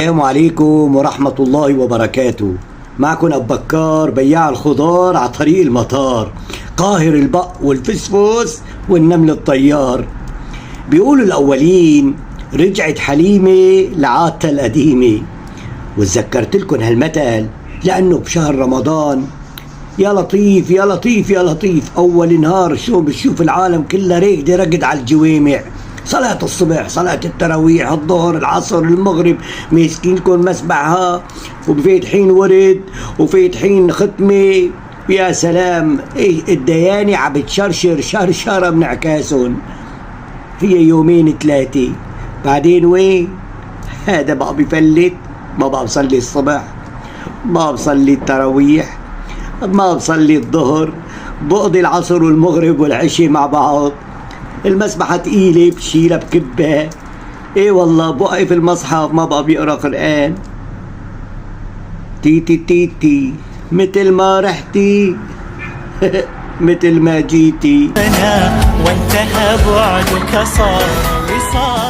السلام عليكم ورحمة الله وبركاته. معكم أبو بكار بياع الخضار على طريق المطار، قاهر البق والفسفوس والنمل الطيار. بيقولوا الأولين رجعت حليمة لعادتها القديمة، وتذكرت لكم هالمثل لأنه بشهر رمضان يا لطيف يا لطيف يا لطيف، أول نهار شو بتشوف العالم كلها راكدة رقد على الجوامع، صلاة الصبح، صلاة التراويح، الظهر، العصر، المغرب، ماسكينكم مسبعها وفاتحين ورد وفاتحين ختمة. يا سلام، ايه الديانة عم بتشرشر شرشرة من عكاسهم. هي يومين ثلاثة بعدين وين؟ هذا بقى بفلت، ما بقى بصلي الصبح، ما بصلي التراويح، ما بصلي الظهر، بقضي العصر والمغرب والعشاء مع بعض. المسبحة تقيلة بشيلها بكبها. ايه والله بوقف المصحف ما بقى بيقرا قرآن. تيتي تيتي متل ما رحتي متل ما جيتي. أنا وانتهى بعدك صار وصال.